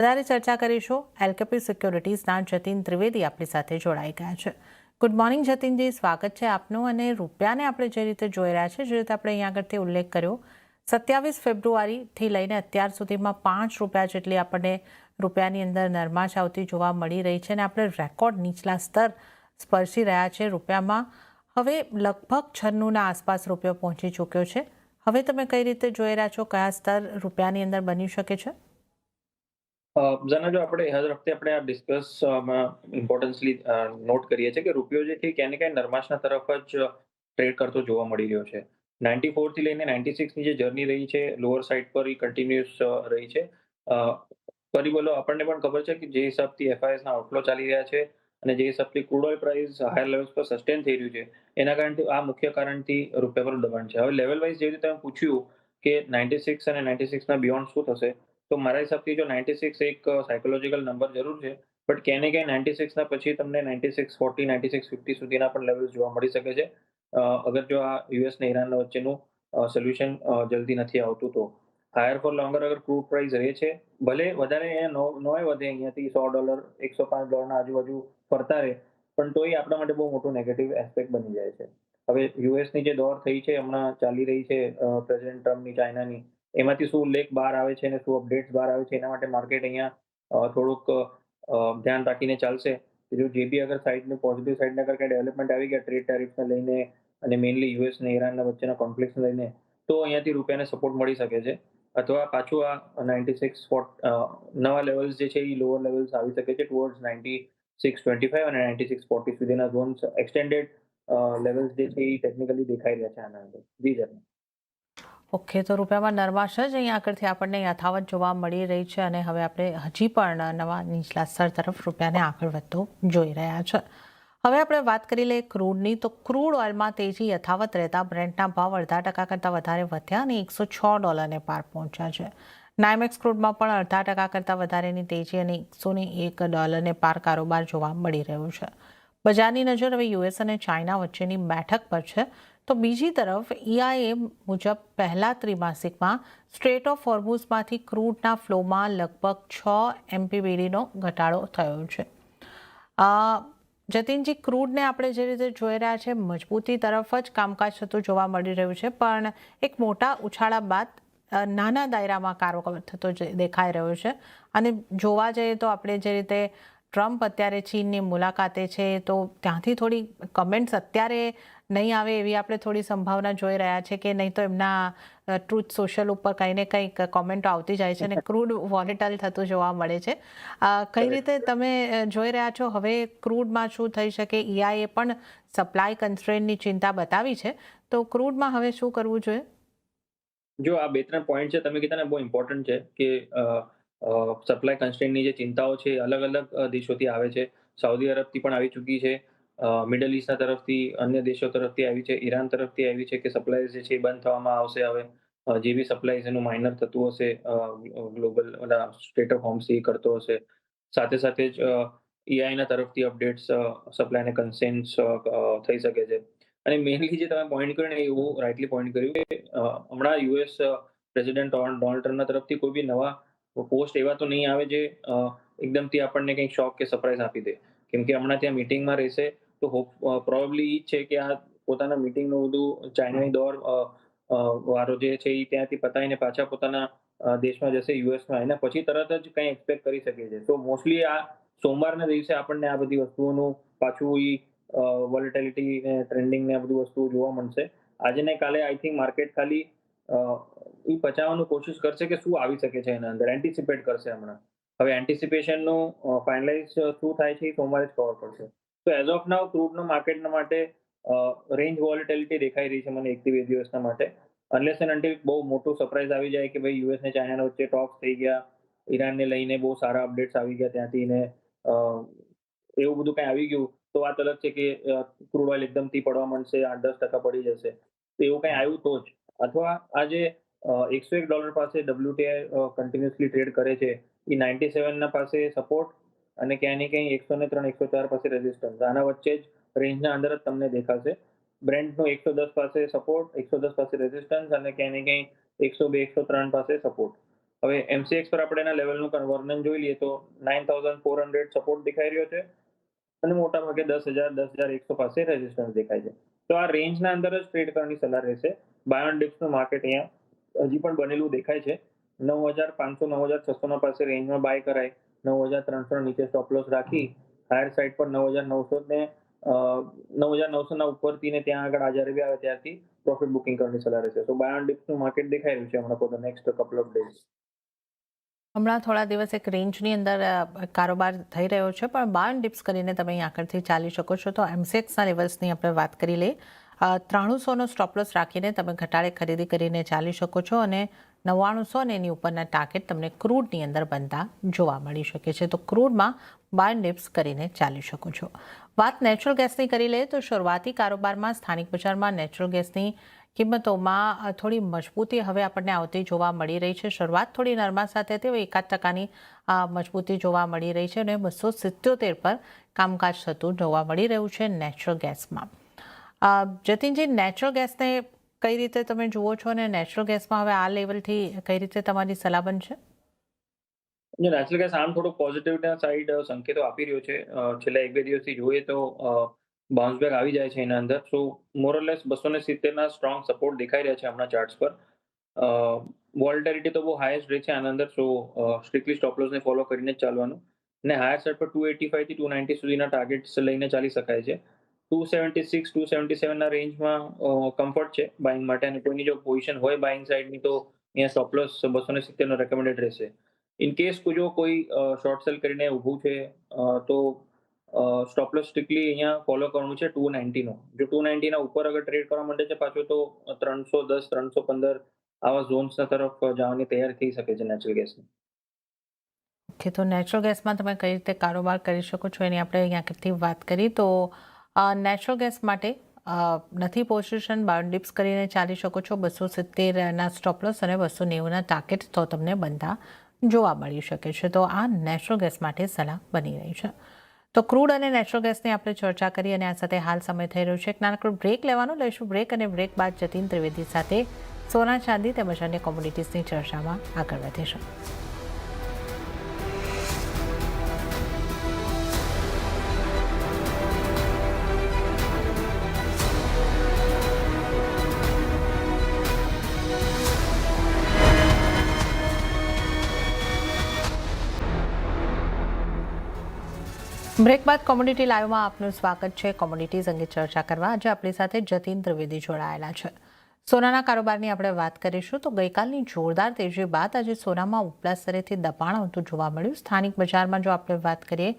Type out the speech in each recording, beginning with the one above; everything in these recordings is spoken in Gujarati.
વધારે ચર્ચા કરીશું. એલકેપી સિક્યોરિટીઝના જતીન ત્રિવેદી આપણી સાથે જોડાઈ ગયા છે. ગુડ મોર્નિંગ જતીનજી, સ્વાગત છે આપનું. અને રૂપિયાને આપણે જે રીતે જોઈ રહ્યા છે, જે રીતે આપણે અહીંયા આગળથી ઉલ્લેખ કર્યો, 27 ફેબ્રુઆરીથી લઈને અત્યાર સુધીમાં 5 રૂપિયા જેટલી આપણને રૂપિયાની અંદર નરમાશ આવતી જોવા મળી રહી છે અને આપણે રેકોર્ડ નીચલા સ્તર સ્પર્શી રહ્યા છે રૂપિયામાં. હવે લગભગ 96ના આસપાસ રૂપિયો પહોંચી ચૂક્યો છે. હવે તમે કઈ રીતે જોઈ રહ્યા છો, કયા સ્તર રૂપિયાની અંદર બની શકે છે? જના જો આપણે હર વખતે આપણે આ ડિસ્કસમાં ઇમ્પોર્ટન્સલી નોટ કરીએ છીએ કે રૂપિયો જે છે ક્યાંય ને ક્યાંય નરમાશના તરફ જ ટ્રેડ કરતો જોવા મળી રહ્યો છે. 94 થી લઈને 96ની જે જર્ની રહી છે, લોઅર સાઈડ પર એ કન્ટિન્યુઅસ રહી છે. અ, પરિબળો આપણને પણ ખબર છે કે જે હિસાબથી એફઆઈએસના આઉટફ્લો ચાલી રહ્યા છે અને જે હિસાબથી crude oil price higher levels પર સસ્ટેન થઈ રહ્યું છે, એના કારણથી આ મુખ્ય કારણથી રૂપિયા પર દબાણ છે. હવે લેવલ વાઇઝ જે રીતે તમે પૂછ્યું કે 96 અને 96ના બિયોન્ડ શું થશે, તો મારા હિસાબથી જો 96 એક સાયકોલોજીકલ નંબર જરૂર છે, બટ ક્યાંય ને ક્યાંય 96ના પછી તમને 9640, 9650 સુધીના પણ લેવલ્સ જોવા મળી શકે છે. અગર જો આ યુએસ ને ઈરાન વચ્ચેનું સોલ્યુશન જલ્દી નથી આવતું તો. હાયર ફોર લોંગર અગર ક્રૂડ પ્રાઇસ રહે છે, ભલે વધારે અહીંયા નોય વધે અહીંયાથી $100, $105 આજુબાજુ ફરતા રહે, પણ તોય આપણા માટે બહુ મોટું નેગેટિવ એસ્પેક્ટ બની જાય છે. હવે યુએસની જે દોર થઈ છે, હમણાં ચાલી રહી છે પ્રેસિડેન્ટ ટ્રમ્પની, ચાઇનાની, એમાંથી શું લેખ બહાર આવે છે અને શું અપડેટ્સ બહાર આવે છે, એના માટે માર્કેટ અહીંયા થોડુંક ધ્યાન રાખીને ચાલશે. જો જે બી અગર સાઈડનું પોઝિટિવ સાઈડના અગર કંઈ ડેવલપમેન્ટ આવી ગયા ટ્રેડ ટેરિફને લઈને અને મેઇનલી યુએસ અને ઈરાનના વચ્ચેના કોન્ફ્લિક્ટને લઈને, તો અહીંયાથી રૂપિયાને સપોર્ટ મળી શકે છે. અથવા પાછું આ 96 નવા લેવલ્સ જે છે એ લોઅર લેવલ્સ આવી શકે છે ટુવર્ડ્સ 96.25 અને 96.40 સુધીના ઝોન્સ એક્સટેન્ડેડ લેવલ્સ જે છે એ ટેકનિકલી દેખાઈ રહ્યા છે આના અંદર. જી જર. ઓકે, તો રૂપિયામાં નરમાશ જ અહીંયા આગળથી આપણને યથાવત જોવા મળી રહી છે અને હવે આપણે હજી પણ નવા નીચલા સ્તર તરફ રૂપિયાને આગળ વધતો જોઈ રહ્યા છે. હવે આપણે વાત કરી લઈએ ક્રૂડની. તો ક્રૂડ ઓઇલમાં તેજી યથાવત રહેતા બ્રેન્ટના ભાવ અડધા ટકા કરતાં વધારે વધ્યા અને $106 પાર પહોંચ્યા છે. નાયમેક્સ ક્રૂડમાં પણ અડધા ટકા કરતાં વધારેની તેજી અને $101 પાર કારોબાર જોવા મળી રહ્યો છે. બજારની નજર હવે યુએસ અને ચાઇના વચ્ચેની બેઠક પર છે. તો બીજી તરફ EIA મુજબ પહેલા ત્રિમાસિકમાં સ્ટ્રેટ ઓફ હોર્મુઝમાંથી ક્રૂડના ફ્લોમાં લગભગ 6 MMBDનો ઘટાડો થયો છે. જતીનજી, ક્રૂડને આપણે જે રીતે જોઈ રહ્યા છે, મજબૂતી તરફ જ કામકાજ થતું જોવા મળી રહ્યું છે, પણ એક મોટા ઉછાળા બાદ નાના દાયરામાં કારોબાર થતો દેખાઈ રહ્યો છે. અને જોવા જઈએ તો આપણે જે રીતે ટ્રમ્પ અત્યારે ચીનની મુલાકાતે છે, તો ત્યાંથી થોડી કમેન્ટ્સ અત્યારે નહીં આવે એવી આપણે થોડી સંભાવના જોઈ રહ્યા છે કે નહીં તો એમના ટ્રુથ સોશિયલ ઉપર કંઈ ને કંઈક કોમેન્ટો આવતી જાય છે અને ક્રૂડ વોલેટાઇલ થતું જોવા મળે છે. કઈ રીતે તમે જોઈ રહ્યા છો હવે ક્રૂડમાં શું થઈ શકે? EIA પણ સપ્લાય કન્સ્ટ્રેન્ટની ચિંતા બતાવી છે, તો ક્રૂડમાં હવે શું કરવું જોઈએ? જો આ 2-3 પોઈન્ટ છે તમે કીધા ને, બહુ ઇમ્પોર્ટન્ટ છે કે સપ્લાય કન્સ્ટ્રેન્ટની જે ચિંતાઓ છે અલગ-અલગ દેશોથી આવે છે. સાઉદી અરબથી પણ આવી ચૂકી છે. મિડલ ઈસ્ટના તરફથી, અન્ય દેશો તરફથી આવી છે. ઈરાન તરફથી આવી છે કે સપ્લાયઝ જે છે એ બંધ થવામાં આવશે હવે. જે બી સપ્લાયઝ એનું માઇનર થતું હશે, ગ્લોબલ સ્ટેટ ઓફ હોર્મુઝ એ કરતો હશે. સાથે-સાથે જ EIના તરફથી અપડેટ્સ, સપ્લાય અને કન્સ્ટ્રેન્ટ્સ થઈ શકે છે. અને મેઇનલી જે તમે પોઈન્ટ કર્યો ને, એવું રાઇટલી પોઈન્ટ કર્યું કે હમણાં યુએસ પ્રેસિડેન્ટ ડોનાલ્ડ ટ્રમ્પના તરફથી કોઈ બી નવા પોસ્ટ એવા તો નહીં આવે જે એકદમથી આપણને કંઈક શોક કે સરપ્રાઈઝ આપી દે. કેમ કે હમણાં ત્યાં મીટિંગમાં રહેશે, તો પ્રોબેબલી ઈ જ છે કે આ પોતાના મીટિંગનું બધું ચાઇનાની દોર વારો જે છે એ ત્યાંથી પતાવીને પાછા પોતાના દેશમાં જશે, યુએસમાં. એના પછી તરત જ કંઈ એક્સપેક્ટ કરી શકે છે. તો મોસ્ટલી આ સોમવારના દિવસે આપણને આ બધી વસ્તુઓનું પાછું ઈ વોલેટિલિટી ને ટ્રેન્ડિંગ ને આ બધી વસ્તુઓ જોવા મળશે. આજે ને કાલે આઈ થિંક માર્કેટ ખાલી ઈ પચાવવાનું કોશિશ કરશે કે શું આવી શકે છે એના અંદર, એન્ટિસિપેટ કરશે હમણાં. હવે એન્ટિસિપેશનનું ફાઇનલાઇઝ શું થાય છે એ સોમવારે જ ખબર પડશે. તો એઝ ઓફ નાઉ ક્રૂડનું માર્કેટના માટે રેન્જ વોલેટિલિટી દેખાઈ રહી છે મને 1 થી 2 દિવસના માટે. અનલેસ એન્ડ અન્ટિલ બહુ મોટું સરપ્રાઈઝ આવી જાય કે ભાઈ યુએસ ને ચાઇના વચ્ચે ટોક્સ થઈ ગયા, ઈરાનને લઈને બહુ સારા અપડેટ્સ આવી ગયા ત્યાંથી ને એવું બધું કંઈ આવી ગયું, તો વાત અલગ છે કે ક્રૂડ ઓઇલ એકદમથી પડવા માંડશે, 8-10% પડી જશે. તો એવું કંઈ આવ્યું તો જ. અથવા આજે $101 પાસે WTI કન્ટિન્યુઅસલી ટ્રેડ કરે છે, એ 97ના પાસે સપોર્ટ અને ક્યાંય ને ક્યાંય 103-104 પાસે રેઝિસ્ટન્સ. આના વચ્ચે જ રેન્જના અંદર જ તમને દેખાશે. બ્રેન્ટનો 110 પાસે સપોર્ટ, 110 પાસે રેઝિસ્ટન્સ અને ક્યાંય ને ક્યાંય 102-103 પાસે સપોર્ટ. હવે MCX પર આપણે એના લેવલનું વર્ણન જોઈ લઈએ તો 9400 સપોર્ટ દેખાઈ રહ્યો છે અને મોટા ભાગે 10,100 પાસે રેઝિસ્ટન્સ દેખાય છે. તો આ રેન્જના અંદર જ ટ્રેડ કરવાની સલાહ રહેશે. બાય ઓન ડિપ્સનું માર્કેટ અહીંયા હજી પણ બનેલું દેખાય છે. 9,500 9,600 પાસે રેન્જમાં બાય કરાય. 9,300 નીચે સ્ટોપ લોસ રાખી હાયર સાઇડ પર 9,900 ને 9,900 ના ઉપરથી ને ત્યાં આગળ આજે બી આવે ત્યારથી પ્રોફિટ બુકિંગ કરવાની સલાહ રહેશે. તો બાય ઓન ડિપ્સનું માર્કેટ દેખાઈ રહ્યું છે હમણાં for the next couple of days. હમણાં થોડા દિવસ એક રેન્જની અંદર કારોબાર થઈ રહ્યો છે, પણ બાય ડિપ્સ કરીને તમે અહીં આગળથી ચાલી શકો છો. તો એમસીએક્સના લેવલ્સની આપણે વાત કરી લઈએ. 300નો સ્ટોપલોસ રાખીને તમે ઘટાડે ખરીદી કરીને ચાલી શકો છો અને 9,900 અને એની ઉપરના ટાર્ગેટ તમને ક્રૂડની અંદર બનતા જોવા મળી શકે છે. તો ક્રૂડમાં બાય ડિપ્સ કરીને ચાલી શકો છો. વાત નેચરલ ગેસની કરી લઈએ તો શરૂઆતી કારોબારમાં સ્થાનિક બજારમાં નેચરલ ગેસની કિંમતોમાં થોડી મજબૂતી હવે આપણને આવતી જોવા મળી રહી છે. શરૂઆત થોડી નરમા સાથે હતી, 1% મજબૂતી જોવા મળી રહી છે અને 277 પર કામકાજ થતું જોવા મળી રહ્યું છે નેચરલ ગેસમાં. જતીનજી, નેચરલ ગેસને કઈ રીતે તમે જુઓ છો અને નેચરલ ગેસમાં હવે આ લેવલથી કઈ રીતે તમારી સલાહ બનશે? નેચરલ ગેસ આમ થોડુંક પોઝિટિવના સાઈડ સંકેતો આપી રહ્યો છે. છેલ્લા 1-2 દિવસથી જોઈએ તો બાઉન્સ બેક આવી જાય છે એના અંદર. સો મોરલેસ 270ના સ્ટ્રોંગ સપોર્ટ દેખાઈ રહ્યા છે હમણાં ચાર્ટ્સ પર. વોલેટિલિટી તો બહુ હાઈએસ્ટ રહી છે આના અંદર. સો સ્ટ્રિક્ટલી સ્ટોપ લોસને ફોલો કરીને જ ચાલવાનું. અને હાયર સાઈડ પર 285 થી 290 સુધીના ટાર્ગેટ્સ લઈને ચાલી શકાય છે. 276 277 ના રેન્જમાં કમ્ફર્ટ છે બાઇંગ માટે, અને કોઈની જો પોઝિશન હોય બાઇંગ સાઈડની તો અહીંયા સ્ટોપ લોસ 270 નો રેકમેન્ડેડ રહેશે. ઇન કેસ જો કોઈ શોર્ટ સેલ કરીને ઊભું છે તો સ્ટોપ લોસ સ્ટ્રિક્ટલી અહીંયા ફોલો કરવાનું છે 290 નો. જો 290 ના ઉપર અગર ટ્રેડ કરવા માંડે છે પાછો તો 310 315 આવા ઝોન્સના તરફ જવાની તૈયારી થઈ શકે છે નેચરલ ગેસની. ઓકે, તો નેચરલ ગેસમાં તમે કઈ રીતે કારોબાર કરી શકો છો એની આપણે અહીંયા આગળથી વાત કરી. તો નેચરલ ગેસ માટે નથી પોઝિશન બાય ડિપ્સ કરીને ચાલી શકો છો. 270ના સ્ટોપલોસ અને 290ના ટાર્ગેટ તો તમને બનતા જોવા મળી શકે છે. તો આ નેચરલ ગેસ માટે સલાહ બની રહી છે. તો ક્રૂડ અને નેચરલ ગેસની આપણે ચર્ચા કરી અને આ સાથે હાલ સમય થઈ રહ્યો છે એક નાનકડો બ્રેક લેવાનો. લઈશું બ્રેક અને બ્રેક બાદ જતીન ત્રિવેદી સાથે સોના ચાંદી તેમજ અન્ય કોમોડિટીઝની ચર્ચામાં આગળ વધીશું. બ્રેક બાદ કોમોડિટી લાઈવમાં આપનું સ્વાગત છે. કોમોડિટીઝ અંગે ચર્ચા કરવા આજે આપણી સાથે જતીન ત્રિવેદી જોડાયેલા છે. સોનાના કારોબારની આપણે વાત કરીશું. તો ગઈકાલની જોરદાર તેજી બાદ આજે સોનામાં ઉપલા સ્તરેથી દબાણ આવતું જોવા મળ્યું. સ્થાનિક બજારમાં જો આપણે વાત કરીએ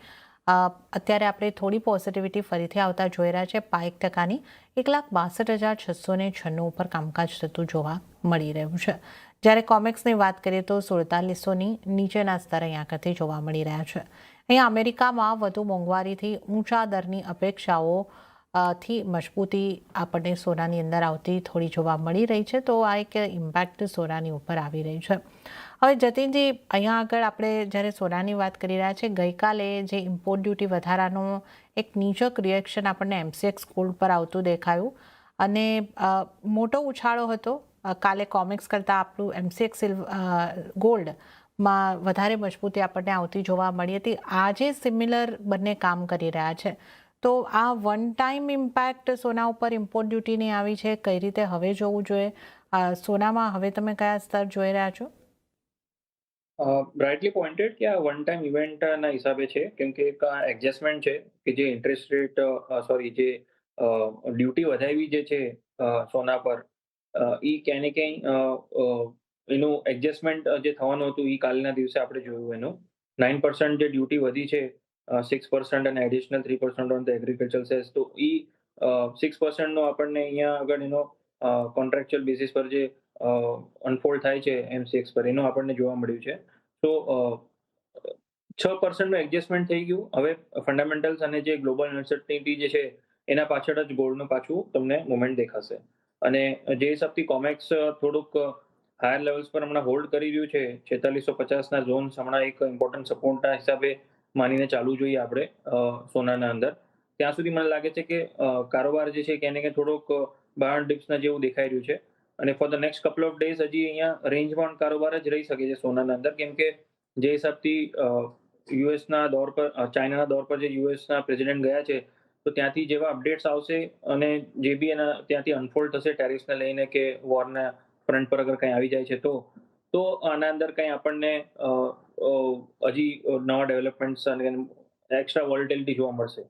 અત્યારે આપણે થોડી પોઝિટિવિટી ફરીથી આવતા જોઈ રહ્યા છે. 5% 1,62,696 ઉપર કામકાજ થતું જોવા મળી રહ્યું છે. જ્યારે કોમેક્સની વાત કરીએ તો 4700ની નીચેના સ્તર અહીંયા આગળથી જોવા મળી રહ્યા છે. અહીંયા અમેરિકામાં વધુ મોંઘવારીથી ઊંચા દરની અપેક્ષાઓ થી મજબૂતી આપણને સોનાની અંદર આવતી થોડી જોવા મળી રહી છે. તો આ એક ઇમ્પેક્ટ સોનાની ઉપર આવી રહી છે. હવે જતીનજી, અહીંયા આગળ આપણે જ્યારે સોનાની વાત કરી રહ્યા છીએ, ગઈકાલે જે ઇમ્પોર્ટ ડ્યુટી વધારાનો એક નીચક રિએક્શન આપણને MCX ગોલ્ડ પર આવતું દેખાયું અને મોટો ઉછાળો હતો. કાલે કોમેક્સ કરતાં આપણું MCX ગોલ્ડમાં વધારે મજબૂતી આપણને આવતી જોવા મળી હતી. આજે સિમિલર બંને કામ કરી રહ્યા છે. તો આ વન ટાઈમ ઇમ્પેક્ટ સોના ઉપર ઇમ્પોર્ટ ડ્યુટીની આવી છે, કઈ રીતે હવે જોવું જોઈએ? સોનામાં હવે તમે કયા સ્તર જોઈ રહ્યા છો? બ્રાઇટલી પોઇન્ટેડ કે આ વન ટાઈમ ઇવેન્ટના હિસાબે છે, કેમ કે એક એડજસ્ટમેન્ટ છે કે જે ઇન્ટરેસ્ટ રેટ જે ડ્યુટી વધાવી જે છે સોના પર, એ ક્યાંય ને ક્યાંય એનું એડજસ્ટમેન્ટ જે થવાનું હતું એ કાલના દિવસે આપણે જોયું એનું 9% જે ડ્યુટી વધી છે, 6% અને additional 3% on the agriculture cess. તો એ 6% નો આપણને અહીંયા આગળ એનો કોન્ટ્રાક્ચ્યુઅલ બેસિસ પર જે અનફોલ્ડ થાય છે MCX પર, એનું આપણને જોવા મળ્યું છે. તો 6% નું એડજસ્ટમેન્ટ થઈ ગયું. હવે ફંડામેન્ટલ્સ અને જે ગ્લોબલ અનસર્ટિનિટી જે છે એના પાછળ જ ગોલ્ડનું પાછું તમને મુવમેન્ટ દેખાશે. અને જે હિસાબથી કોમેક્સ થોડુંક હાયર લેવલ્સ પર હમણાં હોલ્ડ કરી રહ્યું છે, 4650ના ઝોન્સ હમણાં એક ઇમ્પોર્ટન્ટ સપોર્ટના હિસાબે માનીને ચાલવું જોઈએ આપણે સોનાના અંદર. ત્યાં સુધી મને લાગે છે કે કારોબાર જે છે ક્યાંય ને ક્યાંય થોડોક બાય ઓન ડિપ્સના જેવું દેખાઈ રહ્યું છે. અને for the next couple of days હજી અહીંયા રેન્જ બાઉન્ડ કારોબાર જ રહી શકે છે સોનાના અંદર, કેમ કે જે હિસાબથી યુએસના દોર પર ચાઇનાના દોર પર જે યુએસના પ્રેસિડેન્ટ ગયા છે, તો ત્યાંથી જેવા અપડેટ્સ આવશે અને જે બી એના ત્યાંથી અનફોલ્ડ થશે ટેરિફને લઈને કે વોરના ફ્રન્ટ પર અગર કંઈ આવી જાય છે તો આના અંદર કંઈ આપણને હજી નવા ડેવલપમેન્ટ્સ અને એક્સ્ટ્રા વોલેટિલિટી જોવા મળશે.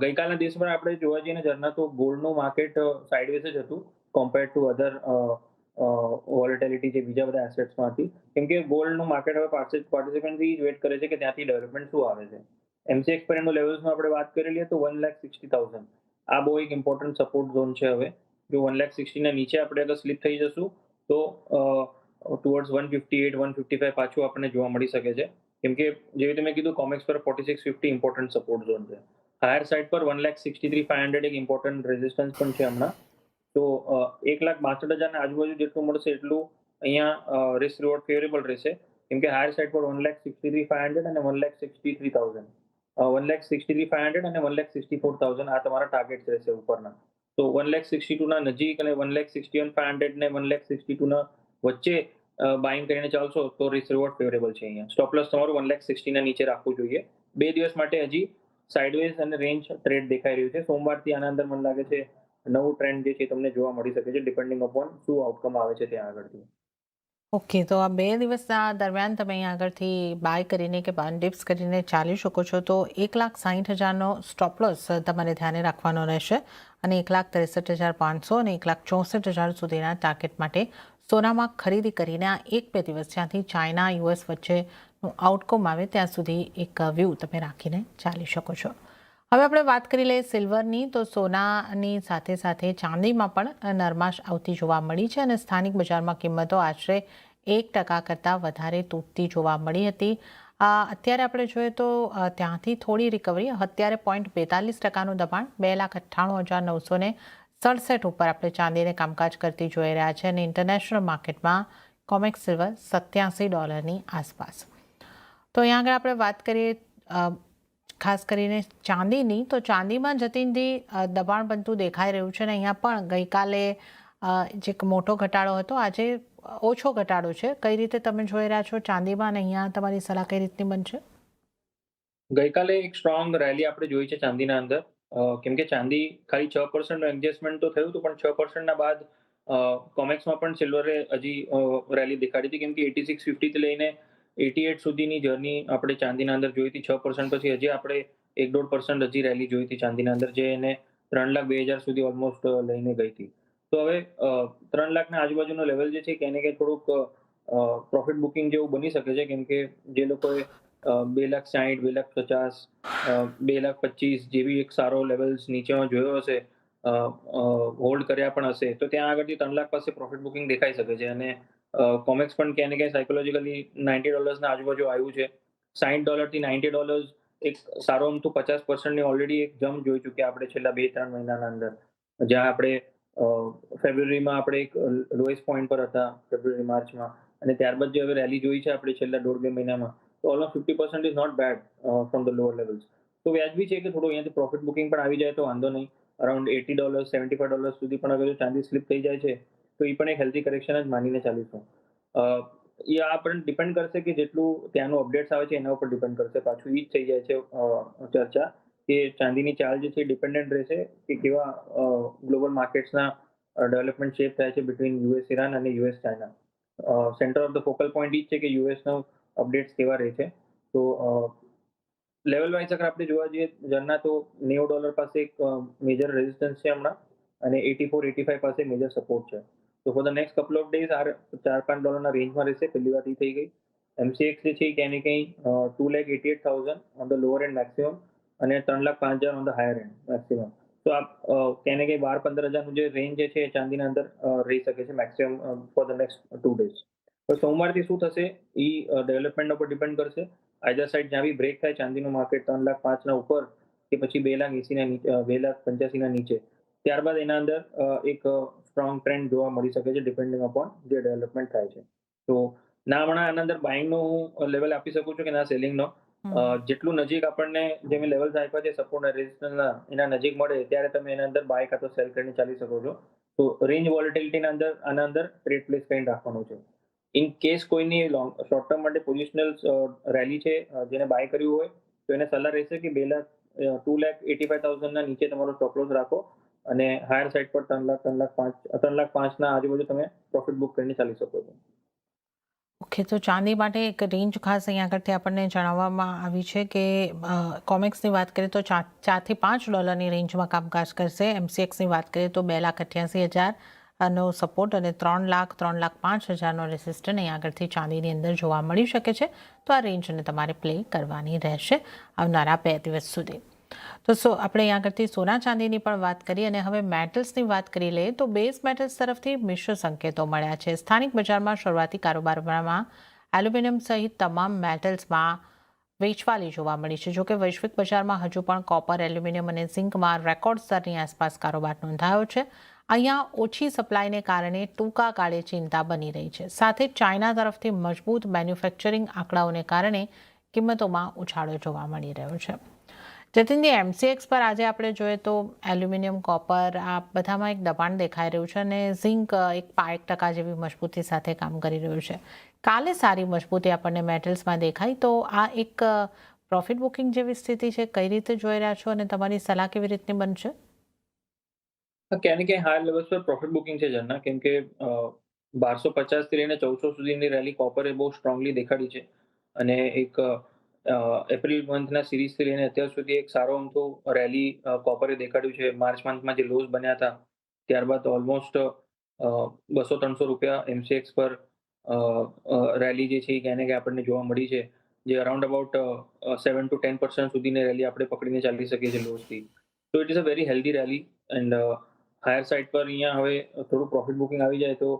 ગઈકાલના દિવસ પર આપણે જોવા જઈએ ને ઝરના, તો ગોલ્ડનું માર્કેટ સાઇડવેઝ જ હતું કમ્પેર્ડ ટુ અધર વોલેટિલિટી જે બીજા બધા એસેટ્સમાં હતી, કેમ કે ગોલ્ડનું માર્કેટ હવે પાર્ટિસિપન્ટ્સ જ વેટ કરે છે કે ત્યાંથી ડેવલપમેન્ટ શું આવે છે. એમસીએક્સ પર એનું લેવલ્સમાં આપણે વાત કરી લઈએ તો 1,60,000 આ બહુ એક ઇમ્પોર્ટન્ટ સપોર્ટ ઝોન છે. હવે જો 1,60,000 ના નીચે આપણે અગર સ્લીપ થઈ જશું તો ટુવર્ડ્સ 158, 155 પાછું આપણને જોવા મળી શકે છે, કેમ કે જેવી રીતે મેં કીધું કોમેક્સ પર 4650 ઇમ્પોર્ટન્ટ સપોર્ટ ઝોન છે. હાયર સાઇડ પર 1,63,500 એક ઇમ્પોર્ટન્ટ રેઝિસ્ટન્સ પણ છે હમણાં. તો 1,62,000 આજુબાજુ જેટલું મળશે એટલું અહીંયા રિસ્ક રિવોર્ડ ફેવરેબલ રહેશે, કેમ કે હાયર સાઇડ પર 1,63,500 અને 1,63,000 1,63,500 અને 1,64,000 આ તમારા ટાર્ગેટ રહેશે ઉપરના. તો 1,62,000 ના નજીક અને 1,61,500 ને 1,62,000 ના વચ્ચે બાઇંગ કરીને ચાલશો તો રિસ્ક રિવોર્ડ ફેવરેબલ છે અહીંયા. સ્ટોપ લોસ તમારું 1,60,000 ના નીચે રાખવું જોઈએ. 2 દિવસ માટે હજી સાઇડવેઝ અને રેન્જ ટ્રેડ દેખાઈ રહ્યું છે. સોમવારથી આના અંદર મને લાગે છે નવું ટ્રેન્ડ જે છે તમને જોવા મળી શકે છે, ડિપેન્ડિંગ અપોન શું આઉટકમ આવે છે ત્યાં આગળથી. ઓકે, તો આ 2 દિવસના દરમિયાન તમે અહીં આગળથી બાય કરીને કે બાય ડિપ્સ કરીને ચાલી શકો છો. તો 1,60,000નો સ્ટોપ લોસ તમારે ધ્યાને રાખવાનો રહેશે અને 1,63,500 અને 1,64,000 સુધીના ટાર્ગેટ માટે સોનામાં ખરીદી કરીને આ 1-2 દિવસ જ્યાંથી ચાઇના યુએસ વચ્ચેનું આઉટકમ આવે ત્યાં સુધી એક વ્યૂ તમે રાખીને ચાલી શકો છો. હવે આપણે વાત કરી લઈએ સિલ્વરની. તો સોનાની સાથે સાથે ચાંદીમાં પણ નરમાશ આવતી જોવા મળી છે અને સ્થાનિક બજારમાં કિંમતો આશરે 1% કરતાં વધારે તૂટતી જોવા મળી હતી. અત્યારે આપણે જોઈએ તો ત્યાંથી થોડી રિકવરી, અત્યારે 0.42%નું દબાણ 2,98,967 ઉપર આપણે ચાંદીને કામકાજ કરતી જોઈ રહ્યા છે અને ઇન્ટરનેશનલ માર્કેટમાં કોમેક્સ સિલ્વર $87 આસપાસ. તો અહીંયા આગળ આપણે વાત કરીએ ખાસ કરીને ચાંદીની, તો ચાંદીમાં જતીનજી દબાણ બનતું દેખાઈ રહ્યું છે અને અહીંયા પણ ગઈકાલે જે મોટો ઘટાડો હતો, આજે ઓછો ઘટાડો છે. કઈ રીતે તમે જોઈ રહ્યા છો ચાંદીમાં અને અહીંયા તમારી સલાહ કઈ રીતની બનશે? ગઈકાલે એક સ્ટ્રોંગ રેલી આપણે જોઈ છે ચાંદીના અંદર, કેમ કે ચાંદી ખાલી 6% નું એડજસ્ટમેન્ટ તો થયું હતું, પણ 6% ના બાદ કોમેક્સમાં પણ સિલ્વરે હજી રેલી દેખાડી હતી, કેમ કે 8650 થી લઈને 88 સુધીની જર્ની આપણે ચાંદીના અંદર જોઈ હતી. 6% પછી હજી આપણે 1-1.5% હજી રેલી જોઈ હતી ચાંદીના અંદર, જે એને 3,02,000 સુધી ઓલમોસ્ટ લઈને ગઈ હતી. તો હવે 3 લાખના આજુબાજુનો લેવલ જે છે કે એને કંઈ થોડુંક પ્રોફિટ બુકિંગ જેવું બની શકે છે, કેમ કે જે લોકોએ 2,60,000, 2,50,000, 2,25,000 જેવી એક સારો લેવલ્સ નીચેનો જોયો હશે, હોલ્ડ કર્યા પણ હશે, તો ત્યાં આગળથી 3 લાખ પાસે પ્રોફિટ બુકિંગ દેખાઈ શકે છે. અને કોમેક્સ પણ ક્યાંય ને ક્યાંય સાયકોલોજીકલી $90 ના આજુબાજુ આવ્યું છે. $60 થી $90 એક સારો અમથું 50%ની ઓલરેડી એક જમ્પ જોઈ ચૂક્યા આપણે છેલ્લા 2-3 મહિનાના અંદર, જ્યાં આપણે ફેબ્રુઆરીમાં આપણે એક લોએસ્ટ પોઈન્ટ પર હતા ફેબ્રુઆરી-માર્ચમાં, અને ત્યારબાદ જે હવે રેલી જોઈ છે આપણે છેલ્લા 1.5-2 મહિનામાં, તો almost 50% is not bad from the lower levels. તો વ્યાજબી છે કે થોડું અહીંયાથી પ્રોફિટ બુકિંગ પણ આવી જાય તો વાંધો નહીં. અરાઉન્ડ $80, $75 સુધી પણ અગર જો ચાંદી સ્લીપ થઈ જાય છે તો એ પણ એક હેલ્ધી કરેક્શન જ માનીને ચાલીશું. એ આ પણ ડિપેન્ડ કરશે કે જેટલું ત્યાંનું અપડેટ્સ આવે છે એના ઉપર ડિપેન્ડ કરશે. પાછું એ જ થઈ જાય છે ચર્ચા કે ચાંદીની ચાલ જે છે ડિપેન્ડન્ટ રહેશે કે કેવા ગ્લોબલ માર્કેટ્સના ડેવલપમેન્ટ શેપ થાય છે બિટવીન યુએસ ઇરાન અને US China. Centre of the focal point એ જ છે કે યુએસનો અપડેટ્સ કેવા રહે છે. તો લેવલ વાઇઝ અગર આપણે જોવા જઈએ ઝરના, તો $90 પાસે એક મેજર રેઝિસ્ટન્સ છે હમણાં, અને 84-85 પાસે મેજર સપોર્ટ છે. તો for the next couple of days આ $4-5 રેન્જમાં રહેશે. પહેલી વાત એ થઈ ગઈ. એમસીએક્સ જે છે ક્યાંય ને ક્યાંય 2,88,000 on the lower and maximum અને 3,05,000 on the higher and maximum. તો આ ક્યાંય ને ક્યાંય 12-15,000નું જે રેન્જ જે છે એ ચાંદીના અંદર રહી શકે છે maximum for the next 2 days. તો સોમવારથી શું થશે એ ડેવલપમેન્ટ ઉપર ડિપેન્ડ કરશે. આઈધર સાઇડ જ્યાં બી બ્રેક થાય ચાંદીનું માર્કેટ 3,05,000 ના ઉપર કે પછી 2,80,000 ના નીચે, 2,85,000 ના નીચે, ત્યારબાદ એના અંદર એક સ્ટ્રોંગ ટ્રેન્ડ જોવા મળી શકે છે ડિપેન્ડિંગ અપોન જે ડેવલપમેન્ટ થાય છે. તો ના હમણાં આના અંદર બાઇંગનો હું લેવલ આપી શકું છું કે ના સેલિંગનો. જેટલું નજીક આપણને જે મેં લેવલ્સ આપ્યા છે સપોર્ટ અને રેઝિસ્ટન્સના, એના નજીક મળે ત્યારે તમે એના અંદર બાય કાં તો સેલ કરીને ચાલી શકો છો. તો રેન્જ વોલેટિલિટીના અંદર આના અંદર ટ્રેડ પ્લેસ કરીને રાખવાનું છે. ઇન કેસ કોઈની શોર્ટ ટર્મ માટે પોઝિશનલ રેલી છે, જેને બાય કર્યું હોય તો એને સલાહ રહેશે કે 2,85,000 ના નીચે તમારો સ્ટોપ લોસ રાખો અને હાયર સાઇડ પર 3,05,000 ના આજુબાજુ તમે પ્રોફિટ બુક કરીને ચાલી શકો છો. ઓકે, તો ચાંદી માટે એક રેન્જ ખાસ અહીંયા આગળથી આપણને જણાવવામાં આવી છે કે કોમેક્સની વાત કરીએ તો 4 થી 5 ડોલરની રેન્જમાં કામકાજ કરશે. MCXની વાત કરીએ તો 2,88,000નો સપોર્ટ અને 3,05,000નો રેસિસ્ટન્ટ અહીંયા આગળથી ચાંદીની અંદર જોવા મળી શકે છે. તો આ રેન્જને તમારે પ્લે કરવાની રહેશે આવનારા 2 દિવસ સુધી. તો આપણે અહીંયા આગળથી સોના ચાંદીની પણ વાત કરી અને હવે મેટલ્સની વાત કરી લઈએ તો બેઝ મેટલ્સ તરફથી મિશ્ર સંકેતો મળ્યા છે. સ્થાનિક બજારમાં શરૂઆતી કારોબારમાં એલ્યુમિનિયમ સહિત તમામ મેટલ્સમાં વેચવાલી જોવા મળી છે. જોકે વૈશ્વિક બજારમાં હજુ પણ કોપર, એલ્યુમિનિયમ અને ઝિંકમાં રેકોર્ડ સ્તરની આસપાસ કારોબાર નોંધાયો છે. અહીંયા ઓછી સપ્લાયને કારણે ટૂંકા ગાળે ચિંતા બની રહી છે. સાથે ચાઇના તરફથી મજબૂત મેન્યુફેક્ચરિંગ આંકડાઓને કારણે કિંમતોમાં ઉછાળો જોવા મળી રહ્યો છે. જતીનજી, MCX પર આજે આપણે જોઈએ તો એલ્યુમિનિયમ, કોપર આ બધામાં એક દબાણ દેખાઈ રહ્યું છે અને ઝિંક 1% જેવી મજબૂતી સાથે કામ કરી રહ્યું છે. કાલે સારી મજબૂતી આપણને મેટલ્સમાં દેખાઈ, તો આ એક પ્રોફિટ બુકિંગ જેવી સ્થિતિ છે. કઈ રીતે જોઈ રહ્યા છો અને તમારી સલાહ કેવી રીતની બનશે? ક્યાંય ને ક્યાંય હાયર લેવલ્સ પર પ્રોફિટ બુકિંગ છે ઝરના, કેમ કે 1250 થી લઈને 1400 સુધીની રેલી કોપરે બહુ સ્ટ્રોંગલી દેખાડી છે અને એક એપ્રિલ મંથના સિરીઝથી લઈને અત્યાર સુધી એક સારો અમથો રેલી કોપરે દેખાડ્યું છે. માર્ચ મંથમાં જે લોઝ બન્યા હતા ત્યારબાદ ઓલમોસ્ટ $200-300 MCX પર રેલી જે છે એ ક્યાંય ને ક્યાંય આપણને જોવા મળી છે, જે અરાઉન્ડ અબાઉટ 7 to 10% સુધીની રેલી આપણે પકડીને ચાલી શકીએ છીએ લોઝથી. તો it is a very healthy rally and higher side પર અહીંયા હવે થોડું પ્રોફિટ બુકિંગ આવી જાય તો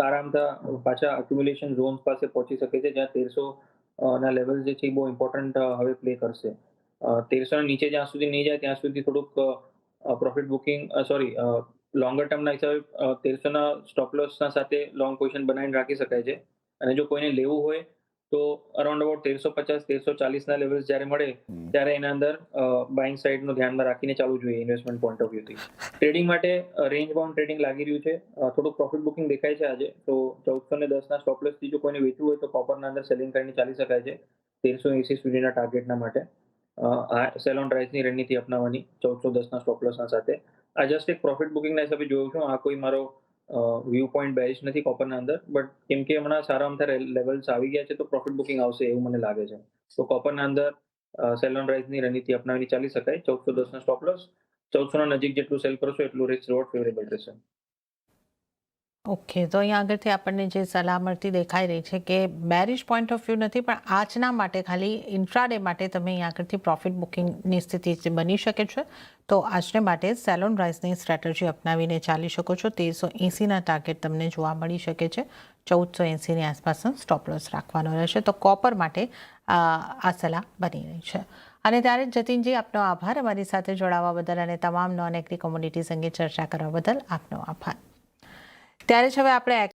સારા અમથા પાછા અક્યુમ્યુલેશન ઝોન્સ પાસે પહોંચી શકે છે, જ્યાં 1300 ના લેવલ જે છે એ બહુ ઇમ્પોર્ટન્ટ હવે પ્લે કરશે. 1300 નીચે જ્યાં સુધી નહીં જાય ત્યાં સુધી થોડુંક પ્રોફિટ બુકિંગ લોંગર ટર્મના હિસાબે 1300ના સ્ટોપ લોસના સાથે લોંગ પોઝિશન બનાવીને રાખી શકાય છે. અને જો કોઈને લેવું હોય તો અરાઉન્ડ અબાઉટ 1350-1340ના લેવલ્સ જ્યારે મળે ત્યારે એના અંદર બાઇંગ સાઇડનું ધ્યાનમાં રાખીને ચાલવું જોઈએ ઇન્વેસ્ટમેન્ટ પોઈન્ટ ઓફ વ્યૂથી. ટ્રેડિંગ માટે રેન્જ બાઉન્ડ ટ્રેડિંગ લાગી રહ્યું છે. થોડુંક પ્રોફિટ બુકિંગ દેખાય છે આજે, તો 1410ના સ્ટોપ લોસથી જો કોઈને વેચવું હોય તો કોપરના અંદર સેલિંગ કરીને ચાલી શકાય છે 1380 સુધીના ટાર્ગેટના માટે. સેલ ઓન રાઇઝની રણનીતિ અપનાવવાની 1410ના સ્ટોપ લોસના સાથે. આ જસ્ટ એક પ્રોફિટ બુકિંગના હિસાબે જોયું છું. આ કોઈ મારો વ્યૂ પોઈન્ટ બેરિશ નથી કોપરના અંદર, બટ કેમ કે હમણાં સારા અમથા લેવલ્સ આવી ગયા છે તો પ્રોફિટ બુકિંગ આવશે એવું મને લાગે છે. તો કોપરના અંદર સેલ ઓન રાઇઝની રણનીતિ અપનાવીને ચાલી શકાય. 1410ના સ્ટોપ લોસ, 1400ના નજીક જેટલું સેલ કરશો એટલું રિસ્ક રિવોર્ડ ફેવરેબલ રહેશે. ઓકે, તો અહીંયા આગળથી આપણને જે સલાહ મળતી દેખાઈ રહી છે કે બેરિશ પોઈન્ટ ઓફ વ્યૂ નથી, પણ આજના માટે ખાલી ઇન્ટ્રાડે માટે તમે અહીંયા આગળથી પ્રોફિટ બુકિંગની સ્થિતિ જે બની શકે છે. તો આજને માટે સેલ ઓન રાઇઝની સ્ટ્રેટેજી અપનાવીને ચાલી શકો છો. 1380ના ટાર્ગેટ તમને જોવા મળી શકે છે. 1480ની આસપાસનો સ્ટોપ લોસ રાખવાનો રહેશે. તો કોપર માટે આ સલાહ બની રહી છે. અને ત્યારે જતીનજી, આપનો આભાર અમારી સાથે જોડાવા બદલ અને તમામ નોન એગ્રી કોમોડિટીઝ અંગે ચર્ચા કરવા બદલ આપનો આભાર. ત્યારે જ હવે આપણે